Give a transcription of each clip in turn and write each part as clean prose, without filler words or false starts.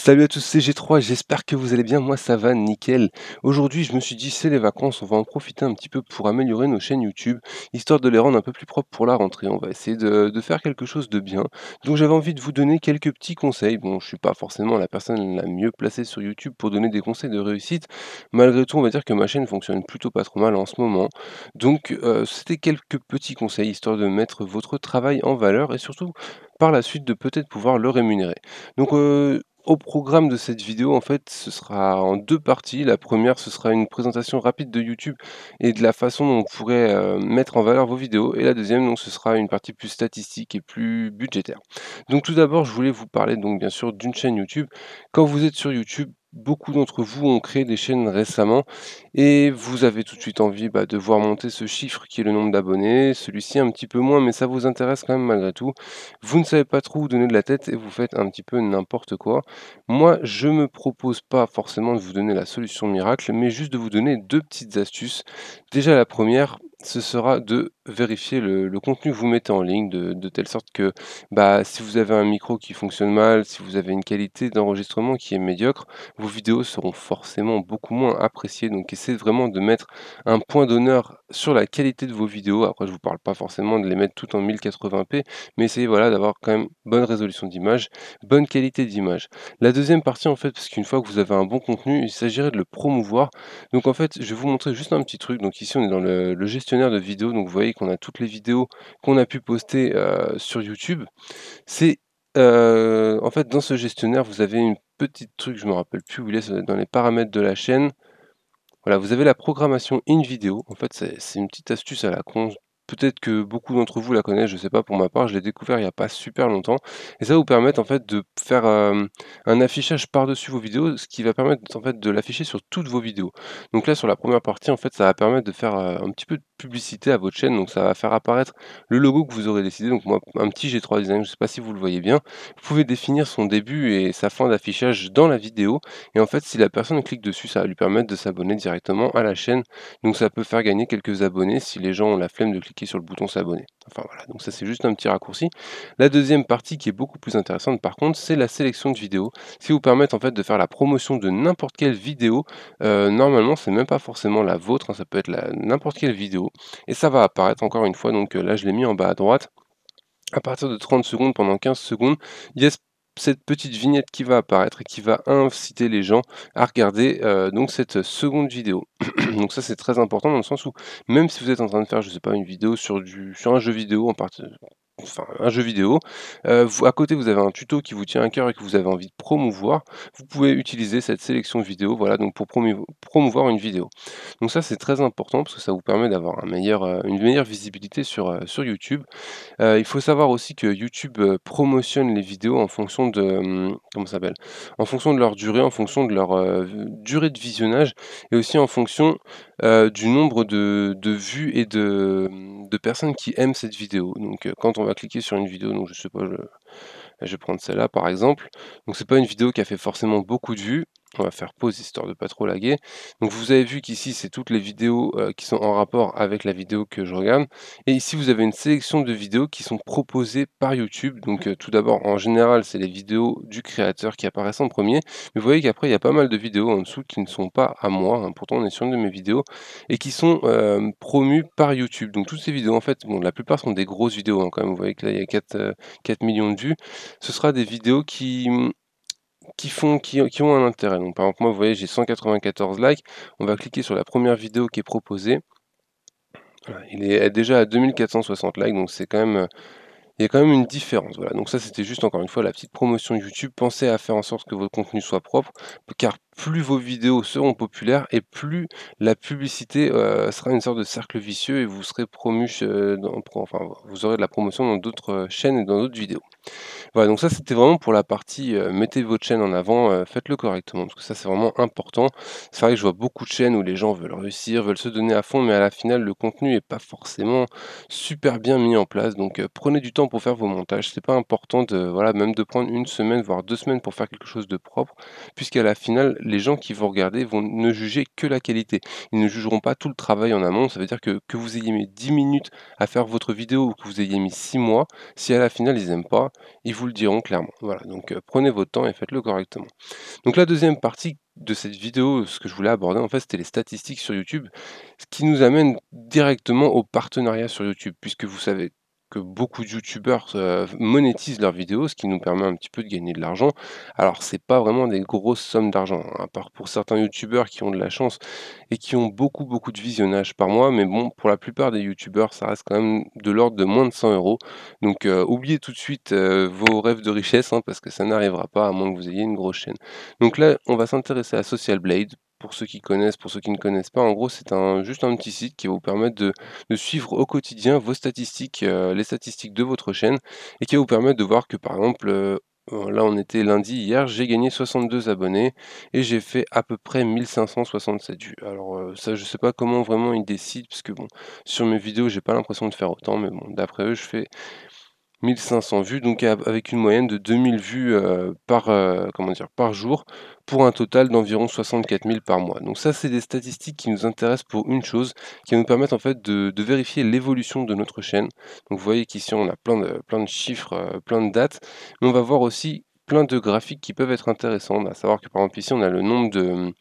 Salut à tous, c'est G3, j'espère que vous allez bien, moi ça va nickel. Aujourd'hui je me suis dit c'est les vacances, on va en profiter un petit peu pour améliorer nos chaînes YouTube, histoire de les rendre un peu plus propres pour la rentrée, on va essayer de faire quelque chose de bien. Donc j'avais envie de vous donner quelques petits conseils, bon je suis pas forcément la personne la mieux placée sur YouTube pour donner des conseils de réussite, malgré tout on va dire que ma chaîne fonctionne plutôt pas trop mal en ce moment. Donc c'était quelques petits conseils, histoire de mettre votre travail en valeur et surtout par la suite de peut-être pouvoir le rémunérer. Donc au programme de cette vidéo, en fait, ce sera en 2 parties. La première, ce sera une présentation rapide de YouTube et de la façon dont vous pourrez, mettre en valeur vos vidéos et la deuxième, donc ce sera une partie plus statistique et plus budgétaire. Donc tout d'abord, je voulais vous parler donc bien sûr d'une chaîne YouTube. Quand vous êtes sur YouTube, beaucoup d'entre vous ont créé des chaînes récemment et vous avez tout de suite envie, de voir monter ce chiffre qui est le nombre d'abonnés, celui-ci un petit peu moins, mais ça vous intéresse quand même malgré tout. Vous ne savez pas trop où donner de la tête et vous faites un petit peu n'importe quoi. Moi, je me propose pas forcément de vous donner la solution miracle, mais juste de vous donner 2 petites astuces. Déjà la première, ce sera de vérifier le contenu que vous mettez en ligne de telle sorte que, si vous avez un micro qui fonctionne mal, si vous avez une qualité d'enregistrement qui est médiocre, vos vidéos seront forcément beaucoup moins appréciées. Donc essayez vraiment de mettre un point d'honneur sur la qualité de vos vidéos. Après, je vous parle pas forcément de les mettre toutes en 1080p, mais essayez, voilà, d'avoir quand même bonne résolution d'image, bonne qualité d'image. La deuxième partie, en fait, parce qu'une fois que vous avez un bon contenu, il s'agirait de le promouvoir. Donc en fait, je vais vous montrer juste un petit truc. Donc ici, on est dans le gestionnaire de vidéos. Donc vous voyez qu'on a toutes les vidéos qu'on a pu poster sur YouTube. C'est en fait, dans ce gestionnaire, vous avez une petite truc, je me rappelle plus où il est, ça doit être dans les paramètres de la chaîne. Voilà, vous avez la programmation in vidéo. En fait, c'est une petite astuce à la con. Peut-être que beaucoup d'entre vous la connaissent, je sais pas pour ma part, je l'ai découvert il y a pas super longtemps et ça va vous permettre en fait de faire, un affichage par-dessus vos vidéos, ce qui va permettre en fait de l'afficher sur toutes vos vidéos. Donc là, sur la première partie, en fait, ça va permettre de faire, un petit peu de publicité à votre chaîne, donc ça va faire apparaître le logo que vous aurez décidé. Donc moi, un petit G3 Design, je sais pas si vous le voyez bien. Vous pouvez définir son début et sa fin d'affichage dans la vidéo et en fait, si la personne clique dessus, ça va lui permettre de s'abonner directement à la chaîne. Donc ça peut faire gagner quelques abonnés si les gens ont la flemme de cliquer sur le bouton s'abonner. Enfin voilà, donc ça c'est juste un petit raccourci. La deuxième partie qui est beaucoup plus intéressante par contre, c'est la sélection de vidéos. Ce qui vous permet en fait de faire la promotion de n'importe quelle vidéo. Normalement, c'est même pas forcément la vôtre, hein, ça peut être n'importe quelle vidéo. Et ça va apparaître encore une fois, donc là je l'ai mis en bas à droite. À partir de 30 secondes, pendant 15 secondes, il y a cette petite vignette qui va apparaître et qui va inciter les gens à regarder donc cette seconde vidéo. Donc ça c'est très important dans le sens où même si vous êtes en train de faire, je sais pas, une vidéo sur un jeu vidéo enfin un jeu vidéo, vous à côté vous avez un tuto qui vous tient à cœur et que vous avez envie de promouvoir, vous pouvez utiliser cette sélection vidéo, voilà, donc pour promouvoir une vidéo. Donc ça c'est très important parce que ça vous permet d'avoir une meilleure visibilité sur YouTube. Il faut savoir aussi que YouTube, promotionne les vidéos en fonction de, comment ça s'appelle? En fonction de leur durée, en fonction de leur, durée de visionnage et aussi en fonction, du nombre de vues et de personnes qui aiment cette vidéo. Donc, quand on va cliquer sur une vidéo, donc je sais pas, je vais prendre celle-là par exemple. Donc c'est pas une vidéo qui a fait forcément beaucoup de vues. On va faire pause histoire de pas trop laguer. Donc vous avez vu qu'ici c'est toutes les vidéos, qui sont en rapport avec la vidéo que je regarde et ici vous avez une sélection de vidéos qui sont proposées par YouTube. Donc, tout d'abord en général c'est les vidéos du créateur qui apparaissent en premier. Mais vous voyez qu'après il y a pas mal de vidéos en dessous qui ne sont pas à moi, hein, pourtant on est sur une de mes vidéos et qui sont, promues par YouTube. Donc toutes ces vidéos en fait, bon la plupart sont des grosses vidéos, hein, quand même. Vous voyez que là il y a 4 millions de vues. Ce sera des vidéos qui ont un intérêt. Donc par exemple, moi, vous voyez, j'ai 194 likes. On va cliquer sur la première vidéo qui est proposée. Voilà, il est déjà à 2460 likes, donc c'est quand même, il y a quand même une différence, voilà. Donc ça, c'était juste encore une fois la petite promotion YouTube. Pensez à faire en sorte que votre contenu soit propre, car plus vos vidéos seront populaires et plus la publicité, sera une sorte de cercle vicieux et vous serez promu enfin, vous aurez de la promotion dans d'autres, chaînes et dans d'autres vidéos. Voilà, donc ça, c'était vraiment pour la partie, mettez votre chaîne en avant, faites-le correctement, parce que ça, c'est vraiment important. C'est vrai que je vois beaucoup de chaînes où les gens veulent réussir, veulent se donner à fond, mais à la finale, le contenu est pas forcément super bien mis en place. Donc, prenez du temps pour faire vos montages. C'est pas important de voilà, même de prendre une semaine, voire 2 semaines pour faire quelque chose de propre, puisqu'à la finale, les gens qui vont regarder vont ne juger que la qualité. Ils ne jugeront pas tout le travail en amont. Ça veut dire que vous ayez mis 10 minutes à faire votre vidéo ou que vous ayez mis 6 mois, si à la finale ils aiment pas, ils vous le diront clairement. Voilà, donc prenez votre temps et faites-le correctement. Donc la deuxième partie de cette vidéo, ce que je voulais aborder en fait, c'était les statistiques sur YouTube, ce qui nous amène directement au partenariat sur YouTube, puisque vous savez que beaucoup de youtubeurs monétisent leurs vidéos, ce qui nous permet un petit peu de gagner de l'argent. Alors c'est pas vraiment des grosses sommes d'argent, hein, à part pour certains youtubeurs qui ont de la chance et qui ont beaucoup de visionnages par mois, mais bon, pour la plupart des youtubeurs, ça reste quand même de l'ordre de moins de 100 euros. Donc oubliez tout de suite vos rêves de richesse, hein, parce que ça n'arrivera pas à moins que vous ayez une grosse chaîne. Donc là, on va s'intéresser à Social Blade. Pour ceux qui connaissent, pour ceux qui ne connaissent pas, en gros, c'est juste un petit site qui va vous permettre de suivre au quotidien vos statistiques, les statistiques de votre chaîne, et qui va vous permettre de voir que, par exemple, là, on était lundi, hier, j'ai gagné 62 abonnés et j'ai fait à peu près 1567 vues. Alors, ça, je sais pas comment vraiment ils décident, parce que bon, sur mes vidéos, j'ai pas l'impression de faire autant, mais bon, d'après eux, je fais 1500 vues, donc avec une moyenne de 2000 vues comment dire, par jour, pour un total d'environ 64 000 par mois. Donc ça, c'est des statistiques qui nous intéressent pour une chose, qui nous permettent en fait de vérifier l'évolution de notre chaîne. Donc vous voyez qu'ici, on a plein de chiffres, plein de dates, mais on va voir aussi plein de graphiques qui peuvent être intéressants. À savoir que par exemple ici, on a le nombre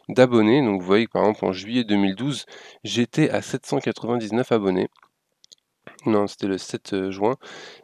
d'abonnés. Donc vous voyez que par exemple en juillet 2012, j'étais à 799 abonnés. Non, c'était le 7 juin.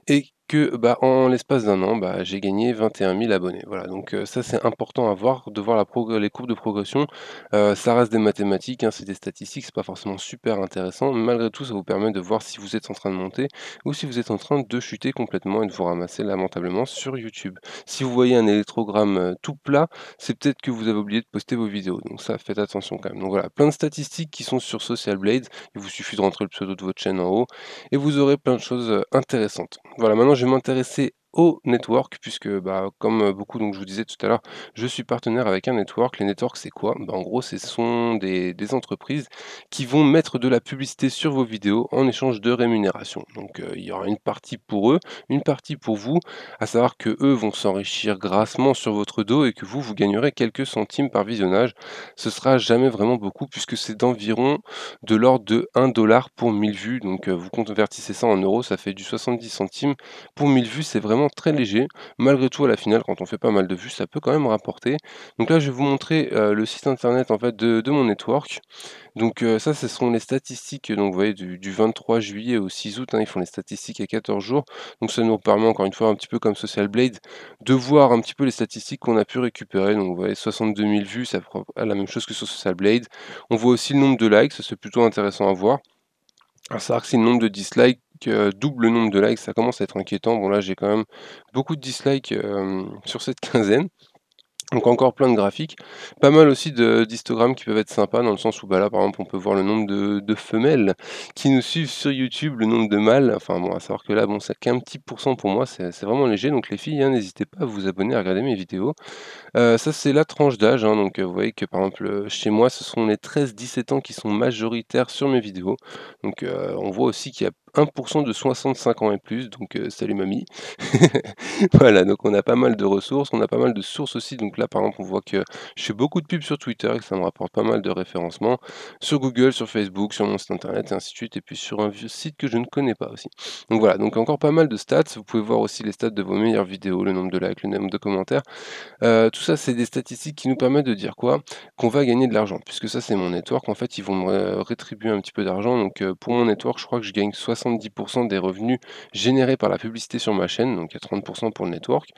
Et que, bah, en l'espace d'un an, bah, j'ai gagné 21 000 abonnés. Voilà, donc ça, c'est important à voir, de voir les courbes de progression. Ça reste des mathématiques, hein, c'est des statistiques, c'est pas forcément super intéressant. Mais malgré tout, ça vous permet de voir si vous êtes en train de monter ou si vous êtes en train de chuter complètement et de vous ramasser lamentablement sur YouTube. Si vous voyez un électrogramme, tout plat, c'est peut-être que vous avez oublié de poster vos vidéos. Donc ça, faites attention quand même. Donc voilà, plein de statistiques qui sont sur Social Blade. Il vous suffit de rentrer le pseudo de votre chaîne en haut et vous aurez plein de choses, intéressantes. Voilà, maintenant je vais m'intéresser au network puisque, bah, comme, beaucoup donc je vous disais tout à l'heure, je suis partenaire avec un network. Les networks, c'est quoi? Bah, en gros, ce sont des entreprises qui vont mettre de la publicité sur vos vidéos en échange de rémunération. Donc, il y aura une partie pour eux, une partie pour vous, à savoir que eux vont s'enrichir grassement sur votre dos et que vous gagnerez quelques centimes par visionnage. Ce sera jamais vraiment beaucoup puisque c'est d'environ de l'ordre de 1 $ pour 1000 vues. Donc, vous convertissez ça en euros, ça fait du 70 centimes pour 1000 vues. C'est vraiment très léger. Malgré tout, à la finale, quand on fait pas mal de vues, ça peut quand même rapporter. Donc là, je vais vous montrer le site internet en fait de mon network. Donc ça, ce sont les statistiques, donc vous voyez du 23 juillet au 6 août, hein, ils font les statistiques à 14 jours. Donc ça nous permet encore une fois, un petit peu comme Social Blade, de voir un petit peu les statistiques qu'on a pu récupérer. Donc vous voyez 62 000 vues, ça prend la même chose que sur Social Blade. On voit aussi le nombre de likes, ça c'est plutôt intéressant à voir. À savoir que si le nombre de dislikes double le nombre de likes, ça commence à être inquiétant. Bon là, j'ai quand même beaucoup de dislikes, sur cette quinzaine. Donc encore plein de graphiques, pas mal aussi d'histogrammes qui peuvent être sympas dans le sens où, bah, là, par exemple, on peut voir le nombre de femelles qui nous suivent sur YouTube, le nombre de mâles. Enfin bon, à savoir que là, bon, c'est qu'un petit pourcent pour moi, c'est vraiment léger. Donc les filles, hein, n'hésitez pas à vous abonner, à regarder mes vidéos. Ça, c'est la tranche d'âge, hein, donc vous voyez que, par exemple, chez moi, ce sont les 13-17 ans qui sont majoritaires sur mes vidéos. Donc on voit aussi qu'il y a 1 % de 65 ans et plus, donc salut mamie. Voilà, donc on a pas mal de ressources, on a pas mal de sources aussi. Donc là, par exemple, on voit que je fais beaucoup de pubs sur Twitter et que ça me rapporte pas mal de référencements, sur Google, sur Facebook, sur mon site internet et ainsi de suite, et puis sur un vieux site que je ne connais pas aussi. Donc voilà, donc encore pas mal de stats. Vous pouvez voir aussi les stats de vos meilleures vidéos, le nombre de likes, le nombre de commentaires. Tout ça, c'est des statistiques qui nous permettent de dire quoi? Qu'on va gagner de l'argent, puisque ça, c'est mon network. En fait, ils vont me rétribuer un petit peu d'argent. Donc, pour mon network, je crois que je gagne 70 des revenus générés par la publicité sur ma chaîne, donc il y a 30 pour le network.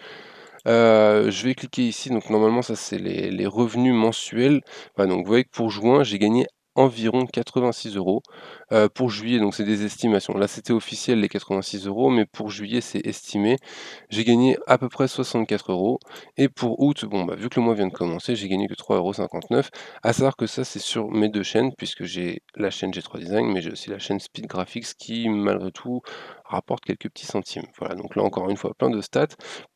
Je vais cliquer ici, donc normalement, ça, c'est les revenus mensuels. Voilà, donc vous voyez que pour juin, j'ai gagné environ 86 €. Pour juillet, donc c'est des estimations. Là, c'était officiel les 86 €, mais pour juillet, c'est estimé. J'ai gagné à peu près 64 € et pour août, bon, bah, vu que le mois vient de commencer, j'ai gagné que 3,59 €. À savoir que ça, c'est sur mes 2 chaînes puisque j'ai la chaîne G3 Design, mais j'ai aussi la chaîne Speed Graphics qui, malgré tout, rapporte quelques petits centimes. Voilà, donc là, encore une fois, plein de stats.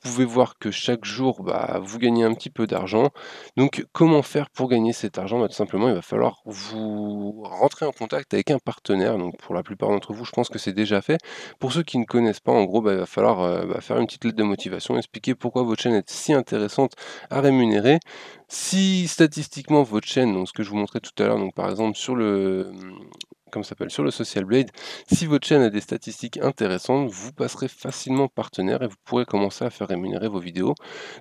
Vous pouvez voir que chaque jour, bah, vous gagnez un petit peu d'argent. Donc comment faire pour gagner cet argent? Bah, tout simplement, il va falloir vous rentrer en contact avec un partenaire. Donc pour la plupart d'entre vous, je pense que c'est déjà fait. Pour ceux qui ne connaissent pas, en gros, bah, il va falloir, faire une petite lettre de motivation, expliquer pourquoi votre chaîne est si intéressante à rémunérer. Si statistiquement votre chaîne, donc ce que je vous montrais tout à l'heure, donc par exemple comme ça s'appelle, sur le Social Blade. Si votre chaîne a des statistiques intéressantes, vous passerez facilement partenaire et vous pourrez commencer à faire rémunérer vos vidéos.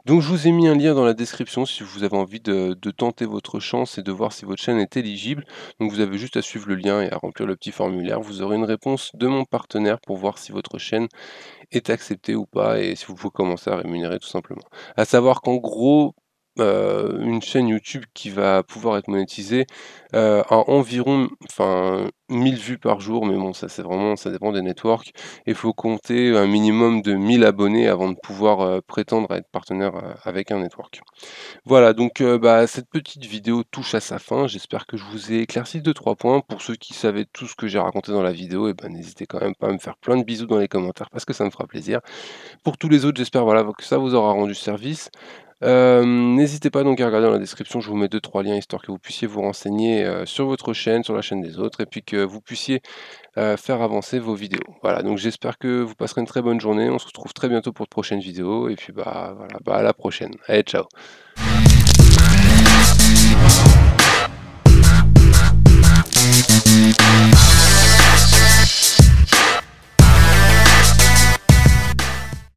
Donc je vous ai mis un lien dans la description si vous avez envie de tenter votre chance et de voir si votre chaîne est éligible. Donc vous avez juste à suivre le lien et à remplir le petit formulaire. Vous aurez une réponse de mon partenaire pour voir si votre chaîne est acceptée ou pas et si vous pouvez commencer à rémunérer tout simplement. À savoir qu'en gros, une chaîne YouTube qui va pouvoir être monétisée, à environ 1000 vues par jour, mais bon, ça c'est vraiment ça dépend des networks. Il faut compter un minimum de 1000 abonnés avant de pouvoir, prétendre à être partenaire, avec un network. Voilà, donc cette petite vidéo touche à sa fin. J'espère que je vous ai éclairci deux trois points. Pour ceux qui savaient tout ce que j'ai raconté dans la vidéo, et ben, n'hésitez quand même pas à me faire plein de bisous dans les commentaires parce que ça me fera plaisir. Pour tous les autres, j'espère, voilà, que ça vous aura rendu service. N'hésitez pas donc à regarder dans la description, je vous mets deux trois liens histoire que vous puissiez vous renseigner, sur votre chaîne, sur la chaîne des autres et puis que vous puissiez, faire avancer vos vidéos. Voilà, donc j'espère que vous passerez une très bonne journée. On se retrouve très bientôt pour de prochaines vidéos et puis, voilà, à la prochaine. Allez, ciao.